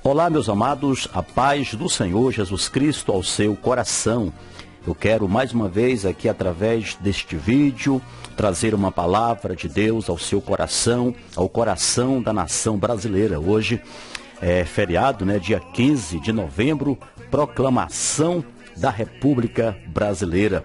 Olá, meus amados, a paz do Senhor Jesus Cristo ao seu coração. Eu quero mais uma vez aqui através deste vídeo trazer uma palavra de Deus ao seu coração, ao coração da nação brasileira. Hoje é feriado, dia 15 de novembro, proclamação da República Brasileira.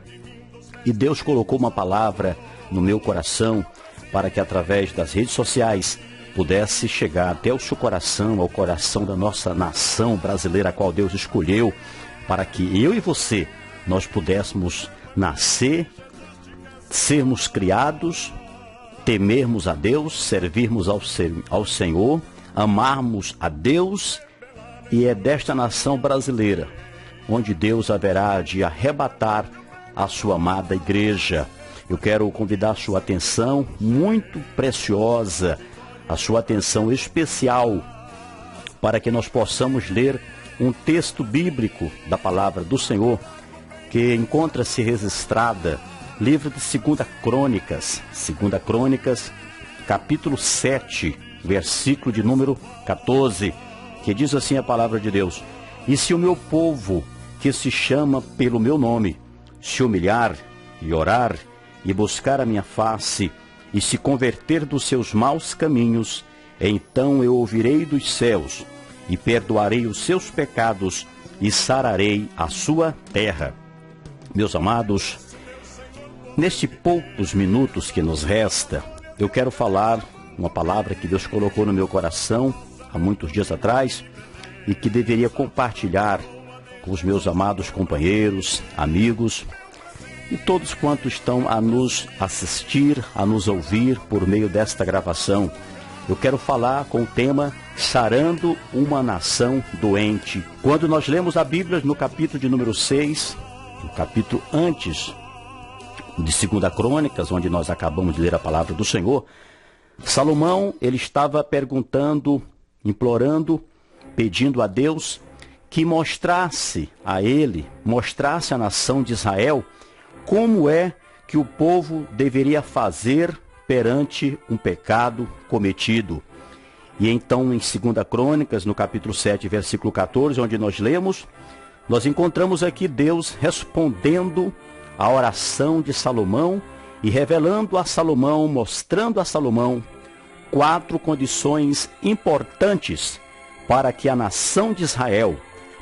E Deus colocou uma palavra no meu coração para que através das redes sociais pudesse chegar até o seu coração, ao coração da nossa nação brasileira, a qual Deus escolheu, para que eu e você, nós pudéssemos nascer, sermos criados, temermos a Deus, servirmos ao Senhor, amarmos a Deus, e é desta nação brasileira onde Deus haverá de arrebatar a sua amada igreja. Eu quero convidar a sua atenção muito preciosa, a sua atenção especial, para que nós possamos ler um texto bíblico da palavra do Senhor, que encontra-se registrada, livro de 2 Crônicas, capítulo 7, versículo de número 14, que diz assim a palavra de Deus: E se o meu povo, que se chama pelo meu nome, se humilhar e orar e buscar a minha face, e se converter dos seus maus caminhos, então eu ouvirei dos céus, e perdoarei os seus pecados, e sararei a sua terra. Meus amados, nestes poucos minutos que nos resta, eu quero falar uma palavra que Deus colocou no meu coração há muitos dias atrás, e que deveria compartilhar com os meus amados companheiros, amigos, e todos quantos estão a nos assistir, a nos ouvir por meio desta gravação. Eu quero falar com o tema Sarando uma Nação Doente. Quando nós lemos a Bíblia no capítulo de número 6, no capítulo antes de 2 Crônicas, onde nós acabamos de ler a palavra do Senhor, Salomão, ele estava perguntando, implorando, pedindo a Deus que mostrasse a ele, mostrasse à nação de Israel, como é que o povo deveria fazer perante um pecado cometido. E então em 2 Crônicas, no capítulo 7, versículo 14, onde nós lemos, nós encontramos aqui Deus respondendo à oração de Salomão e revelando a Salomão, mostrando a Salomão 4 condições importantes para que a nação de Israel,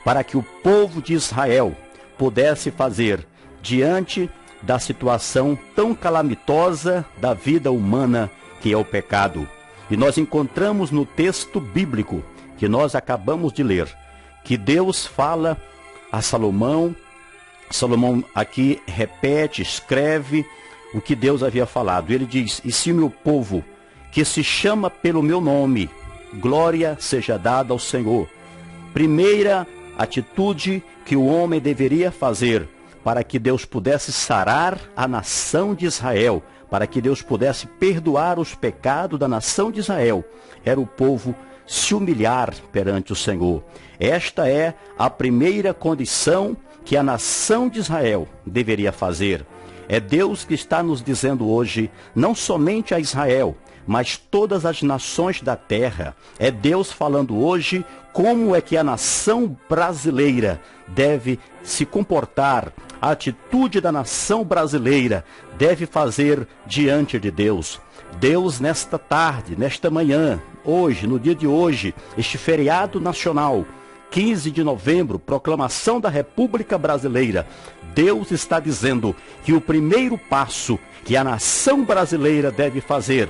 para que o povo de Israel pudesse fazer diante da situação tão calamitosa da vida humana que é o pecado. E nós encontramos no texto bíblico que nós acabamos de ler, que Deus fala a Salomão. Salomão aqui repete, escreve o que Deus havia falado. Ele diz: E se o meu povo, que se chama pelo meu nome, glória seja dada ao Senhor. Primeira atitude que o homem deveria fazer para que Deus pudesse sarar a nação de Israel, para que Deus pudesse perdoar os pecados da nação de Israel, era o povo se humilhar perante o Senhor. Esta é a primeira condição que a nação de Israel deveria fazer. É Deus que está nos dizendo hoje, não somente a Israel, mas todas as nações da terra. É Deus falando hoje como é que a nação brasileira deve se comportar, a atitude da nação brasileira deve fazer diante de Deus. Deus, nesta tarde, nesta manhã, hoje, no dia de hoje, este feriado nacional, 15 de novembro, proclamação da República Brasileira, Deus está dizendo que o primeiro passo que a nação brasileira deve fazer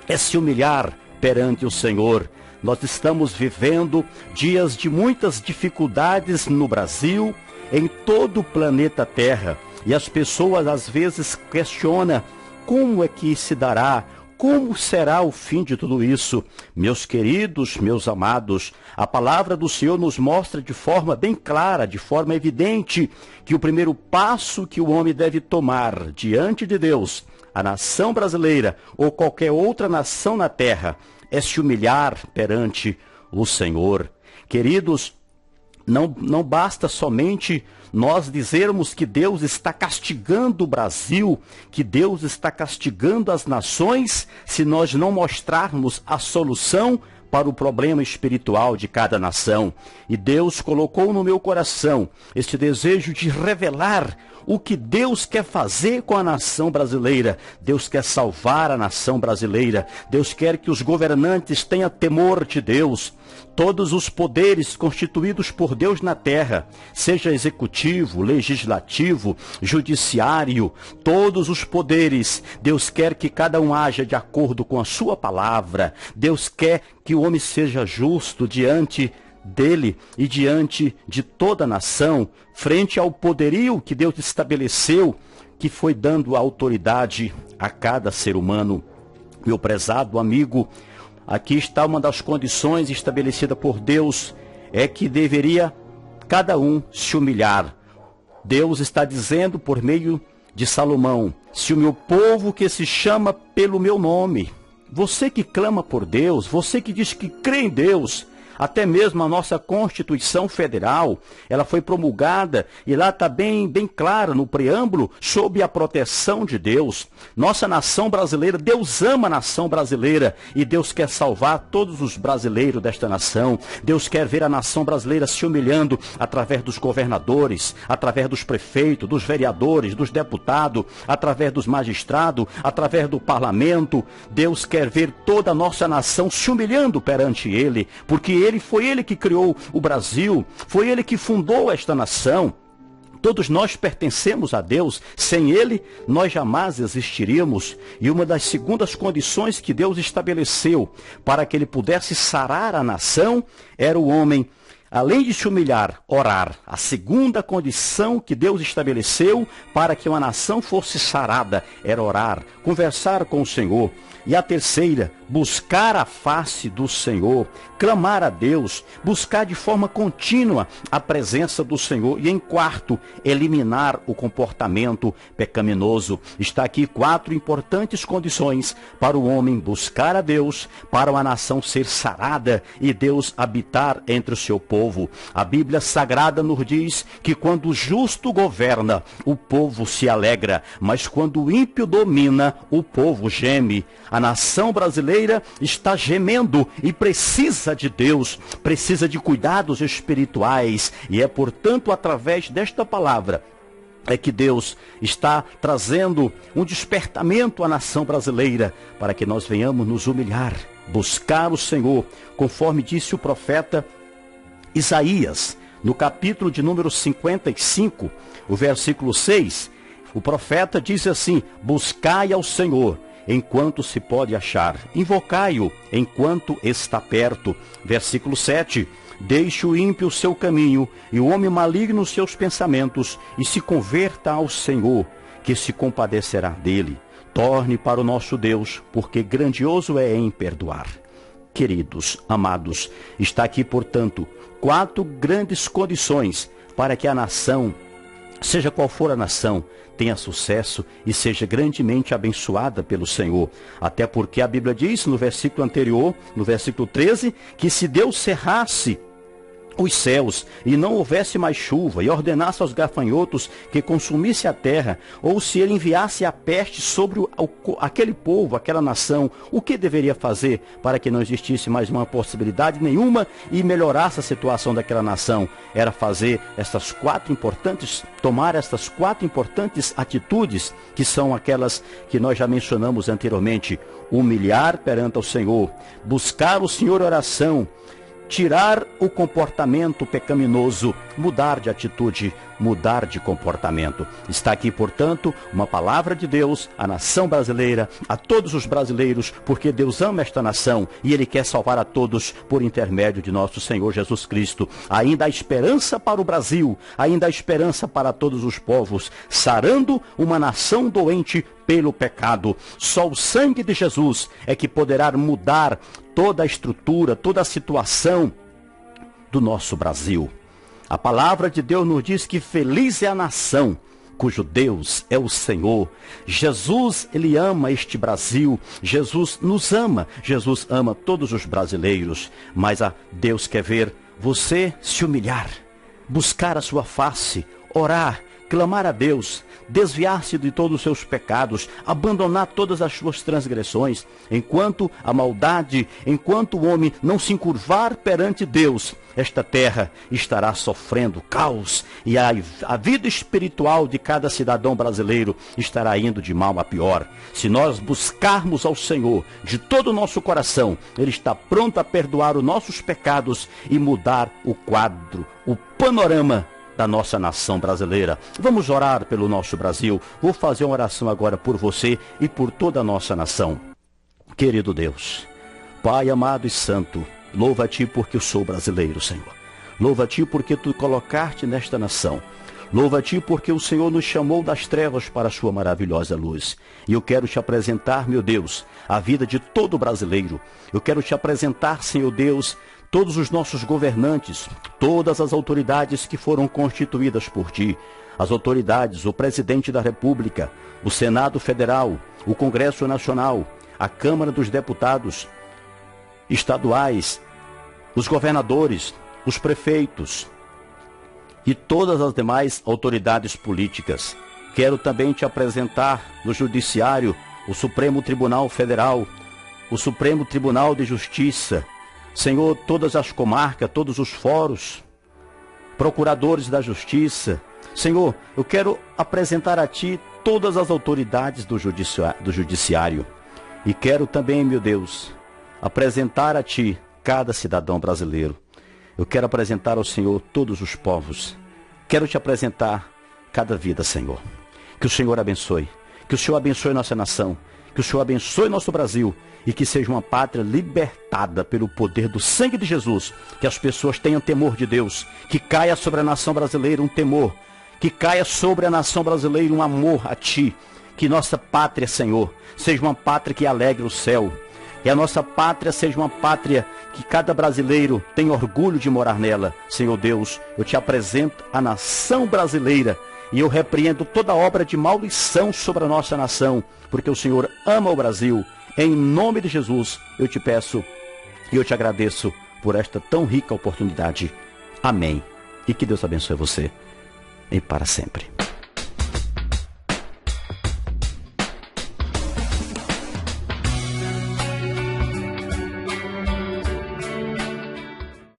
é se humilhar perante o Senhor. Nós estamos vivendo dias de muitas dificuldades no Brasil, em todo o planeta Terra. E as pessoas às vezes questionam como é que se dará, como será o fim de tudo isso. Meus queridos, meus amados, a palavra do Senhor nos mostra de forma bem clara, de forma evidente, que o primeiro passo que o homem deve tomar diante de Deus, a nação brasileira ou qualquer outra nação na terra, é se humilhar perante o Senhor. Queridos, não basta somente nós dizermos que Deus está castigando o Brasil, que Deus está castigando as nações, se nós não mostrarmos a solução para o problema espiritual de cada nação. E Deus colocou no meu coração este desejo de revelar o que Deus quer fazer com a nação brasileira. Deus quer salvar a nação brasileira. Deus quer que os governantes tenham temor de Deus. Todos os poderes constituídos por Deus na terra, seja executivo, legislativo, judiciário, todos os poderes, Deus quer que cada um haja de acordo com a sua palavra. Deus quer que o homem seja justo diante dele e diante de toda a nação, frente ao poderio que Deus estabeleceu, que foi dando autoridade a cada ser humano. Meu prezado amigo, aqui está uma das condições estabelecidas por Deus, é que deveria cada um se humilhar. Deus está dizendo por meio de Salomão: se o meu povo que se chama pelo meu nome, você que clama por Deus, você que diz que crê em Deus, até mesmo a nossa Constituição Federal, ela foi promulgada e lá está bem clara no preâmbulo sob a proteção de Deus. Nossa nação brasileira, Deus ama a nação brasileira e Deus quer salvar todos os brasileiros desta nação. Deus quer ver a nação brasileira se humilhando através dos governadores, através dos prefeitos, dos vereadores, dos deputados, através dos magistrados, através do parlamento. Deus quer ver toda a nossa nação se humilhando perante Ele, porque foi Ele que criou o Brasil, foi Ele que fundou esta nação. Todos nós pertencemos a Deus, sem Ele nós jamais existiríamos. E uma das segundas condições que Deus estabeleceu para que Ele pudesse sarar a nação era o homem, além de se humilhar, orar. A segunda condição que Deus estabeleceu para que uma nação fosse sarada era orar, conversar com o Senhor. E a terceira, buscar a face do Senhor, clamar a Deus, buscar de forma contínua a presença do Senhor. E em quarto, eliminar o comportamento pecaminoso. Está aqui 4 importantes condições para o homem buscar a Deus, para uma nação ser sarada e Deus habitar entre o seu povo. A Bíblia Sagrada nos diz que quando o justo governa, o povo se alegra, mas quando o ímpio domina, o povo geme. A nação brasileira está gemendo e precisa de Deus, precisa de cuidados espirituais. E é, portanto, através desta palavra é que Deus está trazendo um despertamento à nação brasileira para que nós venhamos nos humilhar, buscar o Senhor, conforme disse o profeta Isaías, no capítulo de número 55, o versículo 6, o profeta diz assim: buscai ao Senhor enquanto se pode achar, invocai-o enquanto está perto. Versículo 7, deixe o ímpio o seu caminho e o homem maligno os seus pensamentos, e se converta ao Senhor, que se compadecerá dele. Torne para o nosso Deus, porque grandioso é em perdoar. Queridos, amados, está aqui, portanto, 4 grandes condições para que a nação, seja qual for a nação, tenha sucesso e seja grandemente abençoada pelo Senhor. Até porque a Bíblia diz no versículo anterior, no versículo 13, que se Deus cerrasse os céus e não houvesse mais chuva e ordenasse aos gafanhotos que consumisse a terra, ou se ele enviasse a peste sobre aquele povo, aquela nação, o que deveria fazer para que não existisse mais uma possibilidade nenhuma e melhorasse a situação daquela nação? Era fazer essas 4 importantes, tomar essas 4 importantes atitudes, que são aquelas que nós já mencionamos anteriormente: humilhar perante o Senhor, buscar o Senhor em oração, tirar o comportamento pecaminoso, mudar de atitude, mudar de comportamento. Está aqui, portanto, uma palavra de Deus à nação brasileira, a todos os brasileiros, porque Deus ama esta nação e Ele quer salvar a todos por intermédio de nosso Senhor Jesus Cristo. Ainda há esperança para o Brasil, ainda há esperança para todos os povos, sarando uma nação doente pelo pecado. Só o sangue de Jesus é que poderá mudar toda a estrutura, toda a situação do nosso Brasil. A palavra de Deus nos diz que feliz é a nação cujo Deus é o Senhor. Jesus, Ele ama este Brasil. Jesus nos ama. Jesus ama todos os brasileiros. Mas Deus quer ver você se humilhar, buscar a sua face, orar, clamar a Deus, desviar-se de todos os seus pecados, abandonar todas as suas transgressões. Enquanto a maldade, enquanto o homem não se encurvar perante Deus, esta terra estará sofrendo caos e a vida espiritual de cada cidadão brasileiro estará indo de mal a pior. Se nós buscarmos ao Senhor de todo o nosso coração, Ele está pronto a perdoar os nossos pecados e mudar o quadro, o panorama da nossa nação brasileira. Vamos orar pelo nosso Brasil. Vou fazer uma oração agora por você e por toda a nossa nação. Querido Deus, Pai amado e santo, louva a Ti porque eu sou brasileiro, Senhor. Louva a Ti porque Tu colocaste nesta nação. Louva a Ti porque o Senhor nos chamou das trevas para a Sua maravilhosa luz. E eu quero Te apresentar, meu Deus, a vida de todo brasileiro. Eu quero Te apresentar, Senhor Deus, todos os nossos governantes, todas as autoridades que foram constituídas por Ti, as autoridades, o Presidente da República, o Senado Federal, o Congresso Nacional, a Câmara dos Deputados estaduais, os governadores, os prefeitos e todas as demais autoridades políticas. Quero também Te apresentar no Judiciário, o Supremo Tribunal Federal, o Supremo Tribunal de Justiça, Senhor, todas as comarcas, todos os fóruns, procuradores da Justiça. Senhor, eu quero apresentar a Ti todas as autoridades do Judiciário. E quero também, meu Deus, apresentar a Ti cada cidadão brasileiro. Eu quero apresentar ao Senhor todos os povos. Quero Te apresentar cada vida, Senhor. Que o Senhor abençoe. Que o Senhor abençoe nossa nação. Que o Senhor abençoe nosso Brasil. E que seja uma pátria libertada pelo poder do sangue de Jesus. Que as pessoas tenham temor de Deus. Que caia sobre a nação brasileira um temor. Que caia sobre a nação brasileira um amor a Ti. Que nossa pátria, Senhor, seja uma pátria que alegre o céu. Que a nossa pátria seja uma pátria que cada brasileiro tenha orgulho de morar nela. Senhor Deus, eu Te apresento a nação brasileira. E eu repreendo toda obra de maldição sobre a nossa nação. Porque o Senhor ama o Brasil. Em nome de Jesus, eu Te peço e eu Te agradeço por esta tão rica oportunidade. Amém. E que Deus abençoe você e para sempre.